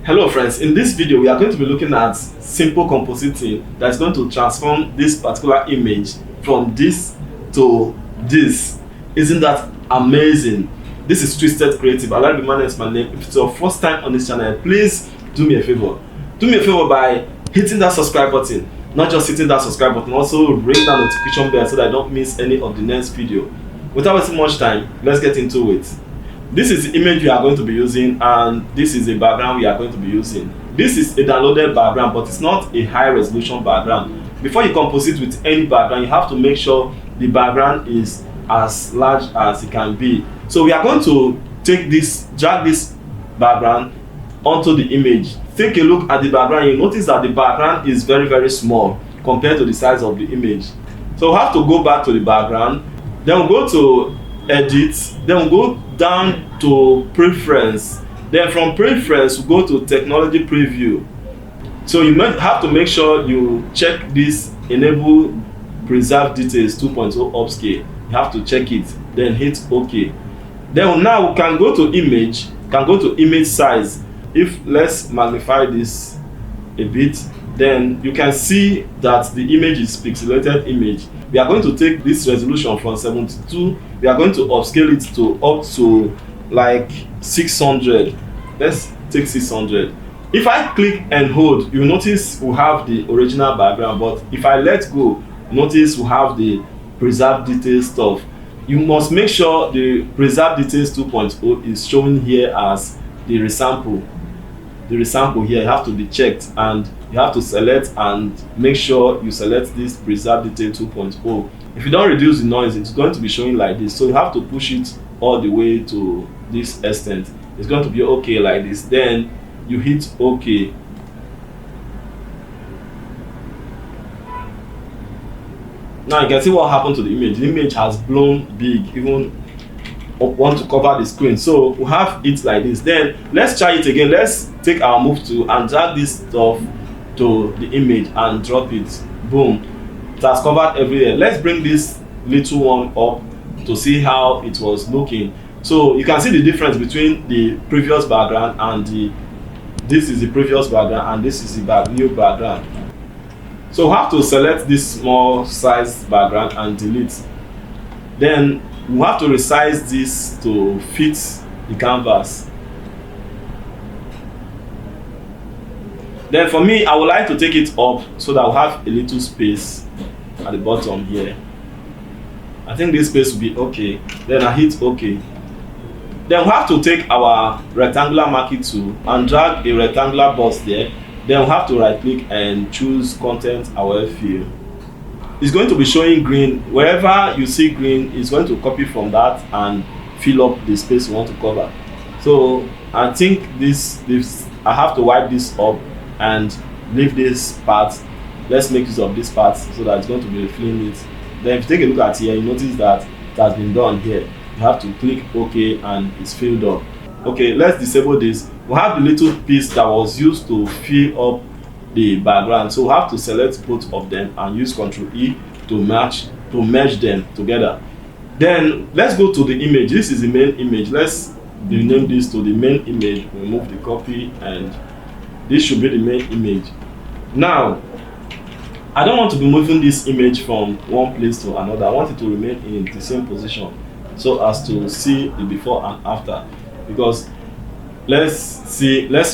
Hello friends, in this video we are going to be looking at simple compositing that's going to transform this particular image from this to this. Isn't that amazing? This is Twisted Creative. I like the man is my name. If it's your first time on this channel, please do me a favor. Do me a favor by hitting that subscribe button. Not just hitting that subscribe button, also ring that notification bell so that I don't miss any of the next video. Without wasting much time, let's get into it. This is the image we are going to be using, and this is the background we are going to be using. This is a downloaded background, but it's not a high resolution background. Before you composite with any background, you have to make sure the background is as large as it can be. So we are going to take this, drag this background onto the image. Take a look at the background. You notice that the background is very small compared to the size of the image. So we have to go back to the background, then we'll go to edit, then we'll go down to preference, then from preference we'll go to technology preview. So you might have to make sure you check this enable preserve details 2.0 upscale. You have to check it, then hit OK. Then now we can go to image size. If let's magnify this a bit, then you can see that the image is pixelated image. We are going to take this resolution from 72, we are going to upscale it to up to like 600. Let's take 600. If I click and hold, you notice we have the original background, but if I let go, notice we have the preserve details stuff. You must make sure the preserve details 2.0 is shown here as the resample. The resample here have to be checked, and you have to select and make sure you select this preserve detail 2.0. If you don't reduce the noise, it's going to be showing like this, so you have to push it all the way to this extent. It's going to be okay like this, then you hit OK. Now you can see what happened to the image. The image has blown big, even want to cover the screen. So we have it like this. Then let's try it again. Let's take our move tool and drag this stuff to the image and drop it. Boom, it has covered everywhere. Let's bring this little one up to see how it was looking. So you can see the difference between the previous background and this is the previous background and this is the new background. So we have to select this small size background and delete. Then we have to resize this to fit the canvas. Then for me, I would like to take it up so that we'll have a little space at the bottom here. I think this space will be okay. Then I hit OK. Then we have to take our rectangular marquee tool and drag a rectangular box there. Then we have to right click and choose content aware fill. It's going to be showing green. Wherever you see green, it's going to copy from that and fill up the space you want to cover. So I think this I have to wipe this up and leave this part. Let's make use of this part so that it's going to be filling it. Then if you take a look at here, you notice that it has been done here. You have to click OK and it's filled up. Okay, let's disable this. We have the little piece that was used to fill up the background, so we have to select both of them and use Ctrl E to merge them together. Then let's go to the image. This is the main image. Let's rename this to the main image. Remove the copy, and this should be the main image. Now I don't want to be moving this image from one place to another. I want it to remain in the same position so as to see the before and after, because let's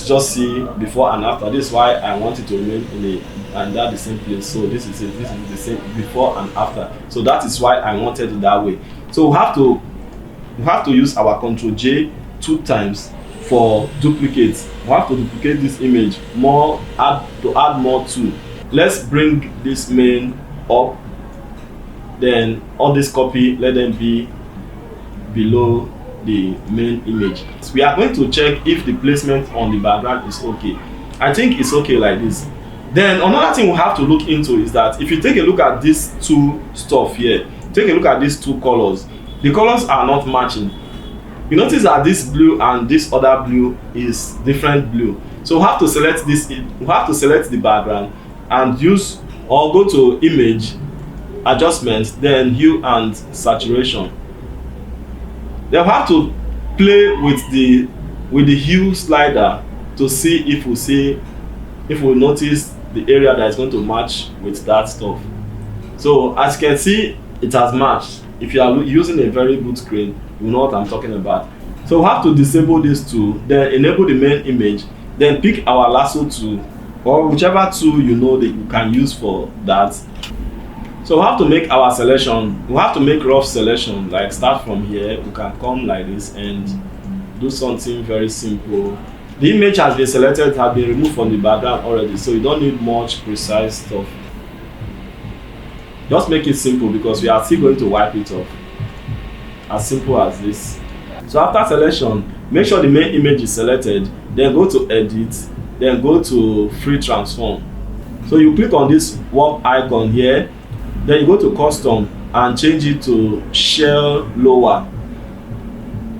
just see before and after. This is why I want it to remain in the same place. So this is it. This is the same before and after. So that is why I wanted it that way. So we have to use our Ctrl J 2 times for duplicates. We have to duplicate this image more, to add more to. Let's bring this main up. Then all this copy, let them be below the main image. So we are going to check if the placement on the background is okay. I think it's okay like this. Then another thing we have to look into is that if you take a look at these two stuff here, take a look at these two colors, the colors are not matching. You notice that this blue and this other blue is different blue. So we have to select this, we have to select the background and use, or go to image adjustments, then hue and saturation. Then we have to play with the hue slider to see if we notice the area that is going to match with that stuff. So as you can see, it has matched. If you are using a very good screen, you know what I'm talking about. So we have to disable this tool, then enable the main image, then pick our lasso tool or whichever tool you know that you can use for that. So we have to make our selection. We have to make rough selection, like start from here. We can come like this and do something very simple. The image has been selected, has been removed from the background already, so you don't need much precise stuff. Just make it simple because we are still going to wipe it off. As simple as this. So after selection, make sure the main image is selected, then go to edit, then go to free transform. So you click on this warp icon here, then you go to custom and change it to shell lower.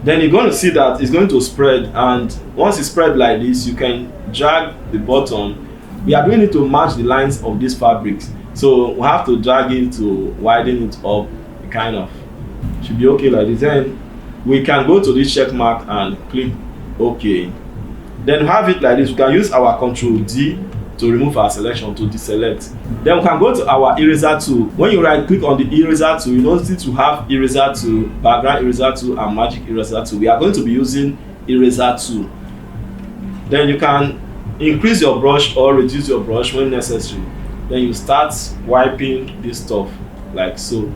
Then you're going to see that it's going to spread, and once it's spread like this, you can drag the button. We are doing it to match the lines of these fabrics, so we have to drag it to widen it up, kind of. Should be okay like this. Then we can go to this check mark and click OK. Then have it like this. We can use our Ctrl D to remove our selection, to deselect. Then we can go to our eraser tool. When you right click on the eraser tool, you notice to have eraser tool, background eraser tool, and magic eraser tool. We are going to be using eraser tool. Then you can increase your brush or reduce your brush when necessary. Then you start wiping this stuff like so.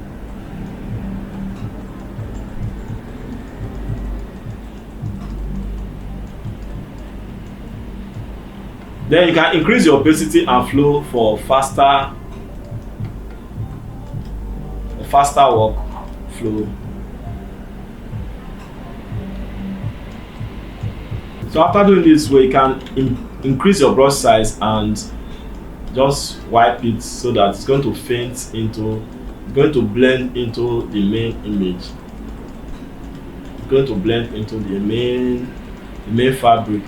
Then you can increase your opacity and flow for faster work flow. So after doing this way, you can increase your brush size and just wipe it so that it's going to going to blend into the main image. It's going to blend into the main fabric.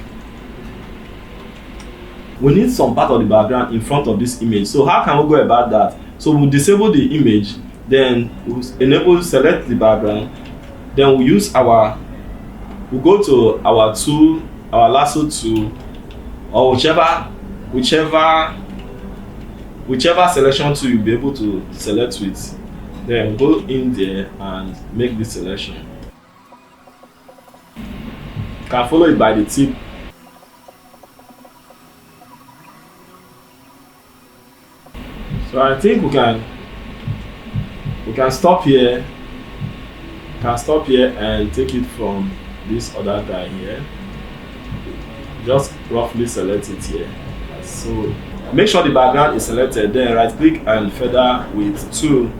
We need some part of the background in front of this image. So how can we go about that? So we'll disable the image, then we'll select the background, then we'll go to our tool, our lasso tool, or whichever selection tool you'll be able to select with. Then go in there and make this selection. You can follow it by the tip. So I think we can stop here. And take it from this other guy here. Just roughly select it here. So make sure the background is selected. Then right click and feather with tool.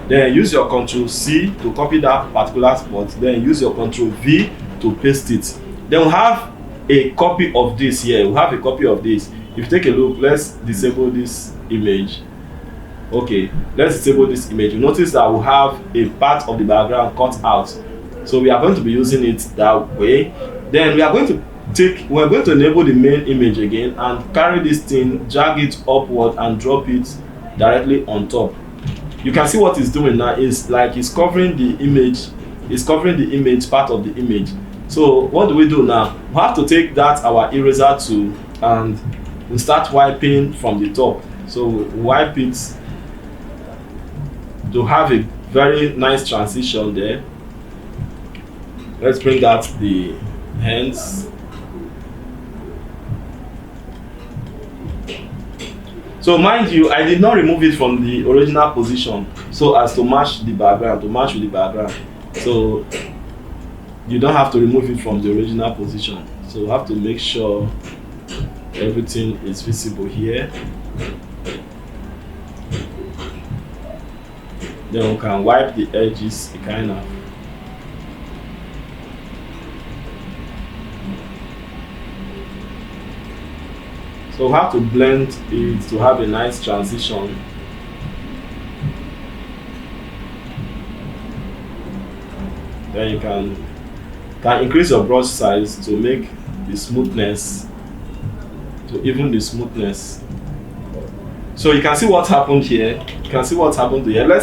Then use your Ctrl C to copy that particular spot. Then use your Ctrl V to paste it. Then we have a copy of this here. We have a copy of this. If you take a look, let's disable this image. Okay, let's disable this image. You notice that we have a part of the background cut out, so we are going to be using it that way. Then we're going to enable the main image again and carry this thing, drag it upward and drop it directly on top. You can see what it's doing now is like it's covering the image, part of the image. So what do we do now? We have to take that our eraser tool and we start wiping from the top. So we wipe it to have a very nice transition there. Let's bring out the hands. So mind you, I did not remove it from the original position so as to match with the background. So you don't have to remove it from the original position. So you have to make sure everything is visible here. Then we can wipe the edges kind of. So we have to blend it to have a nice transition. Then you can increase your brush size to make the smoothness, to even the smoothness. So you can see what happened here. Let's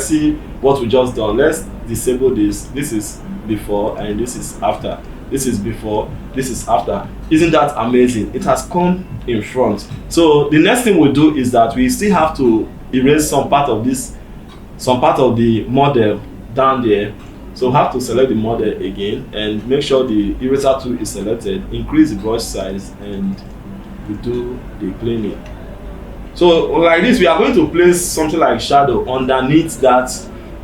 see what we just done. Let's disable this. This is before and this is after. this is before, this is after. Isn't that amazing? It has come in front. So the next thing we do is that we still have to erase some part of the model down there. So we have to select the model again and make sure the eraser tool is selected, increase the brush size, and we do the cleaning. So like this, we are going to place something like shadow underneath that.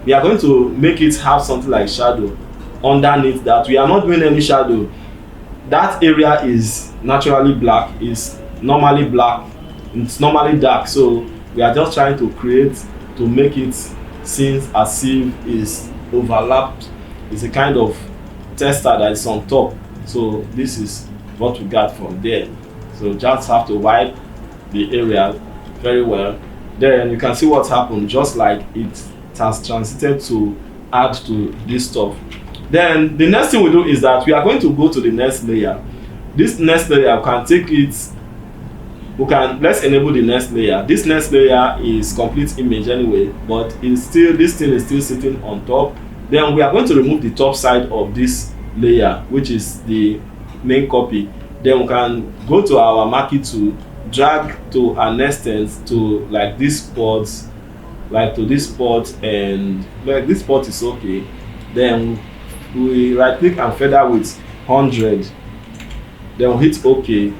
We are going to make it have something like shadow underneath that. We are not doing any shadow. That area is naturally black, is normally black, it's normally dark. So we are just trying to make it seem as if it's overlapped. It's a kind of tester that is on top. So this is what we got from there. So just have to wipe the area very well. Then you can see what's happened, just like it has transited to add to this stuff. Then the next thing we do is that we are going to go to the next layer. This next layer, we can take it, let's enable the next layer. This next layer is complete image anyway, but this thing is still sitting on top. Then we are going to remove the top side of this layer, which is the main copy. Then we can go to our marquee tool, drag to an extent to like this spot, like to this spot, and like this spot is okay. Then we right click and feather with 100. Then we hit OK.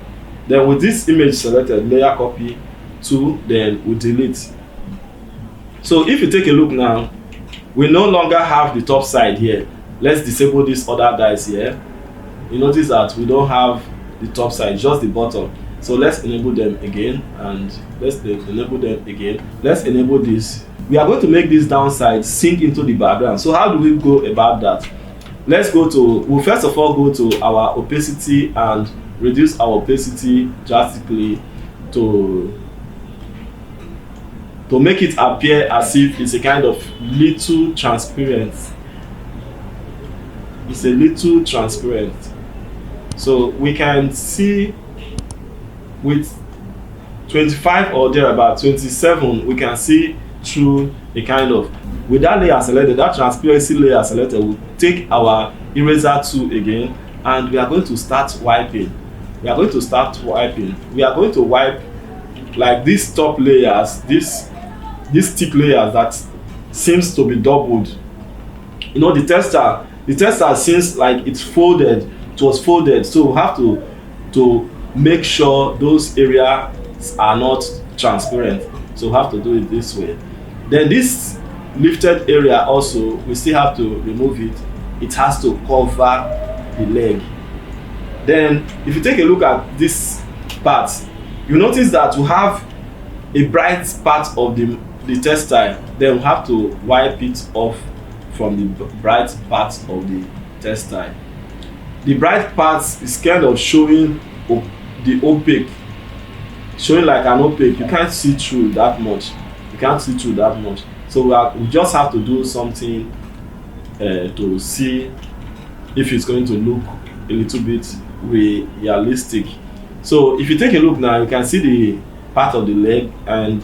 Then with this image selected, layer copy to, then we delete. So if you take a look now, we no longer have the top side here. Let's disable these other guys here. You notice that we don't have the top side, just the bottom. So let's enable them again, and let's enable them again. Let's enable this. We are going to make this downside sink into the background. So how do we go about that? We'll first of all go to our opacity and reduce our opacity drastically to make it appear as if it's a kind of little transparent. It's a little transparent. So we can see with 25 or thereabout, 27, we can see through a kind of, with that layer selected, that transparency layer selected, we'll take our eraser tool again, and we are going to start wiping. We are going to wipe like these top layers, these thick layers that seems to be doubled. You know, the tester seems like it was folded, so we have to make sure those areas are not transparent. So we have to do it this way. Then this lifted area also, we still have to remove it. It has to cover the leg. Then if you take a look at this part, you notice that we have a bright part of the textile. Then we have to wipe it off from the bright part of the textile. The bright part is kind of showing the opaque, showing like an opaque. You can't see through that much. So we just have to do something to see if it's going to look a little bit realistic. So if you take a look now, you can see the part of the leg, and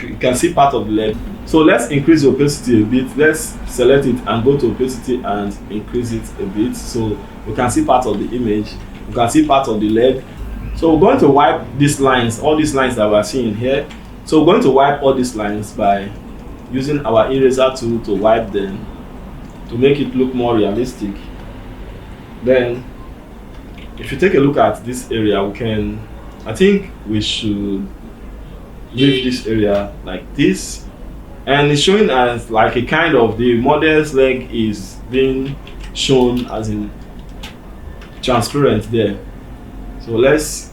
you can see part of the leg. So let's increase the opacity a bit. Let's select it and go to opacity and increase it a bit, so we can see part of the image. You can see part of the leg. So we're going to wipe these lines, all these lines that we're seeing here. So we're going to wipe all these lines by using our eraser tool to wipe them to make it look more realistic. Then if you take a look at this area, I think we should leave this area like this, and it's showing as like a kind of, the model's leg is being shown as in transparent there. So let's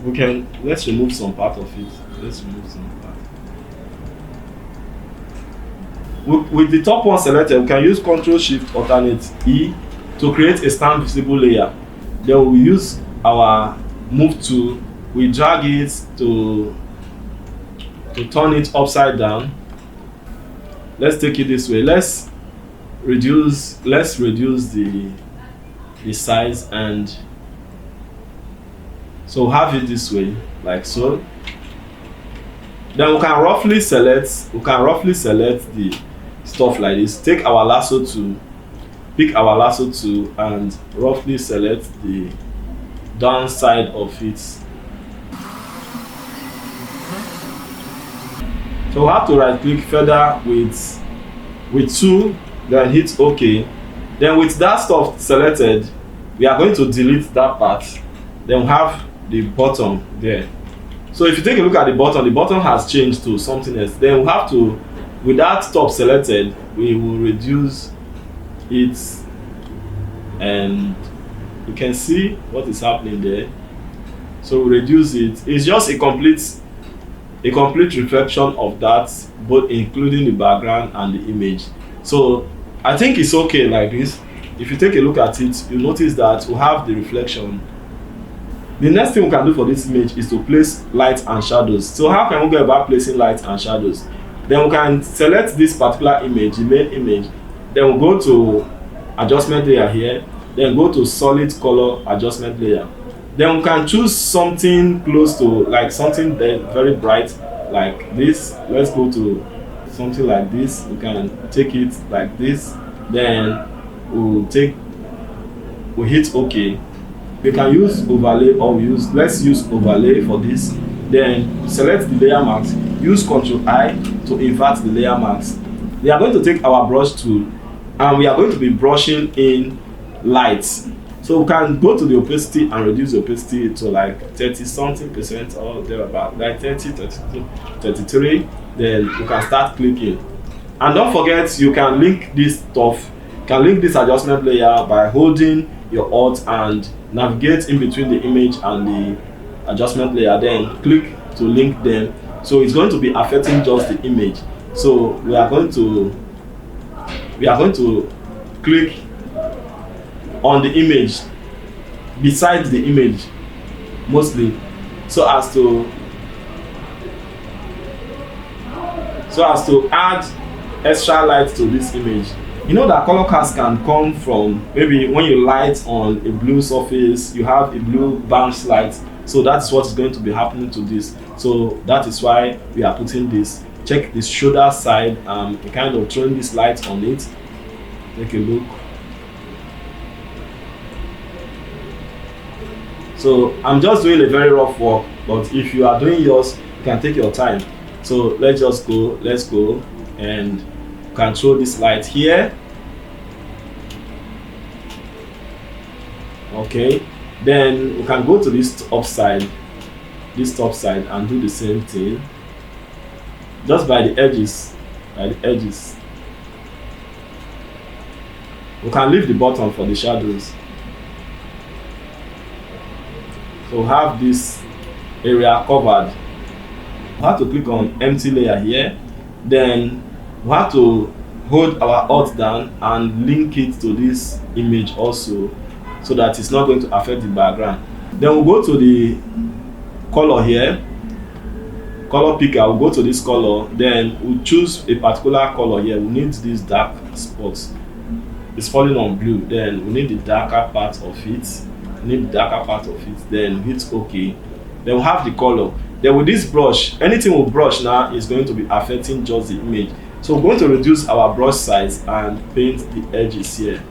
remove some part of it. With the top one selected, we can use Ctrl+Shift+Alt+E to create a stand visible layer. Then we use our move tool, we drag it to turn it upside down. Let's take it this way. Let's reduce the size, and so have it this way, like so. Then we can roughly select the stuff like this. Take our lasso tool, pick our lasso tool and roughly select the downside of it. So we have to right click further with tool, then hit OK. Then with that stuff selected, we are going to delete that part. Then we have the bottom there. So if you take a look at the bottom has changed to something else. Then we have to, with that top selected, we will reduce it, and you can see what is happening there. So we reduce it. It's just a complete reflection of that, both including the background and the image. So I think it's okay like this. If you take a look at it, you notice that we have the reflection. The next thing we can do for this image is to place light and shadows. So how can we go about placing light and shadows? Then we can select this particular image, the main image. Then we'll go to adjustment layer here, then go to solid color adjustment layer. Then we can choose something close to, like something very bright like this. Let's go to something like this. We can take it like this. Then we'll hit OK. We can use overlay, or let's use overlay for this. Then select the layer mask, use Ctrl I to invert the layer mask. We are going to take our brush tool and we are going to be brushing in lights. So we can go to the opacity and reduce the opacity to like 30 something percent or thereabout, like 30, 32, 33. Then you can start clicking. And don't forget, you can link this stuff, you can link this adjustment layer by holding your Alt and navigate in between the image and the adjustment layer, then click to link them. So it's going to be affecting just the image. So we are going to click on the image, beside the image mostly, so as to add extra light to this image. You know that color cast can come from maybe when you light on a blue surface, you have a blue bounce light. So that's what is going to be happening to this. So that is why we are putting this. Check the shoulder side, kind of throwing this light on it. Take a look. So I'm just doing a very rough work, but if you are doing yours, you can take your time. So let's go, and control this light here. Okay, then we can go to this top side and do the same thing, just by the edges. We can leave the bottom for the shadows. So have this area covered. We have to click on empty layer here. Then we have to hold our Alt down and link it to this image also, so that it's not going to affect the background. Then we'll go to the color here, color picker. We'll go to this color, then we'll choose a particular color here. We need these dark spots. It's falling on blue. Then we need the darker part of it. Then hit OK. Then we'll have the color. Then with this brush, anything we brush now is going to be affecting just the image. So we're going to reduce our brush size and paint the edges here.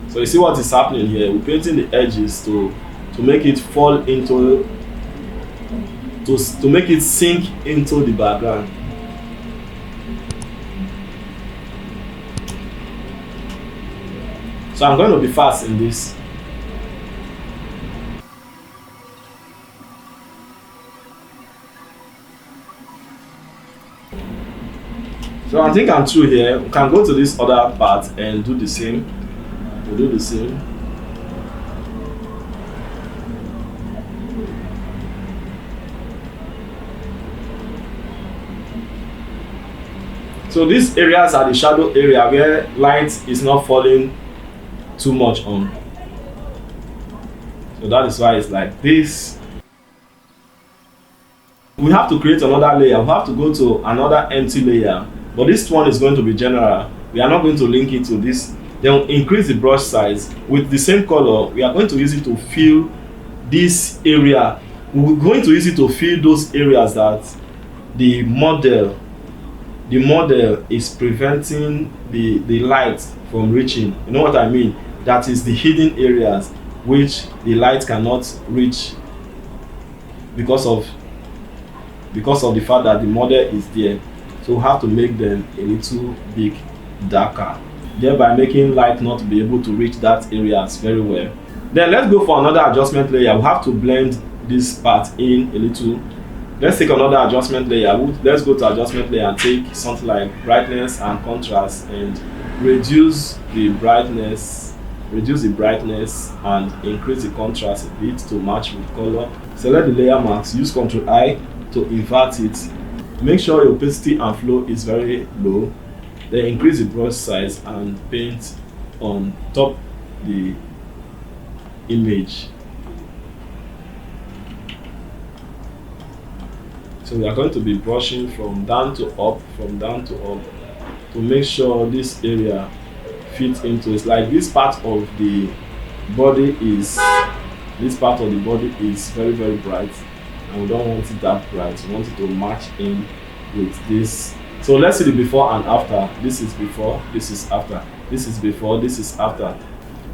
So you see what is happening here. We're painting the edges to make it fall into, to make it sink into the background. So I'm going to be fast in this. So I think I'm through here. We can go to this other part and do the same. We'll do the same. So these areas are the shadow area where light is not falling too much on. So that is why it's like this. We have to create another layer. We have to go to another empty layer, but this one is going to be general. We are not going to link it to this. Then we'll increase the brush size with the same color. We are going to use it to fill this area. We're going to use it to fill those areas that the model the model is preventing the light from reaching. You know what I mean? That is the hidden areas which the light cannot reach because of the fact that the model is there. So we have to make them a little bit darker, thereby making light not to be able to reach that areas very well. Then let's go for another adjustment layer. We have to blend this part in a little. Let's take another adjustment layer. Let's go to adjustment layer and take something like brightness and contrast and reduce the brightness and increase the contrast a bit to match with color. Select the layer mask, use Ctrl I to invert it. Make sure your opacity and flow is very low. Then increase the brush size and paint on top the image. So we are going to be brushing from down to up to make sure this area fits into it. Like this part of the body is very, very bright, and we don't want it that bright. We want it to match in with this. So let's see the before and after. This is before, this is after. This is before, this is after.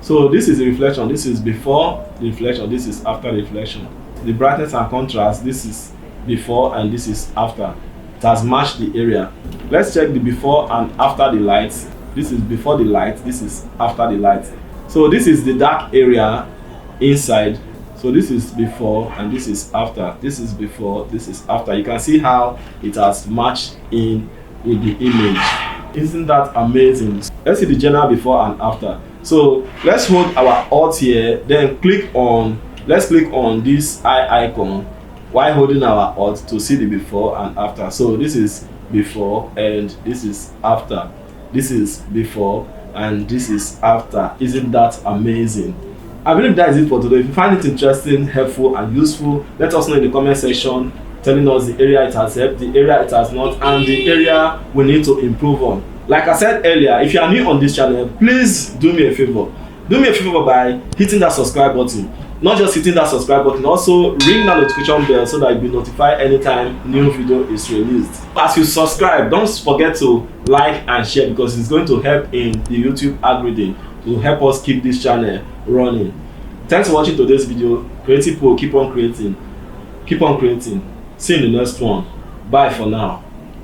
So this is the reflection, this is before the reflection, this is after the reflection. The brightness and contrast, this is before and this is after. It has matched the area. Let's check the before and after the light. This is before the light, this is after the light. So this is the dark area inside. So this is before and this is after. This is before, this is after. You can see how it has matched in with the image. Isn't that amazing? Let's see the general before and after. So let's hold our Alt here, then let's click on this eye icon while holding our Alt to see the before and after. So this is before and this is after. This is before and this is after. Isn't that amazing? I believe that is it for today. If you find it interesting, helpful and useful, let us know in the comment section, telling us the area it has helped, the area it has not, and the area we need to improve on. Like I said earlier, if you are new on this channel, please do me a favor. Do me a favor by hitting that subscribe button. Not just hitting that subscribe button, also ring that notification bell so that you'll be notified anytime new video is released. As you subscribe, don't forget to like and share, because it's going to help in the YouTube algorithm to help us keep this channel running. Thanks for watching today's video. Creative people, keep on creating. See you in the next one. Bye for now.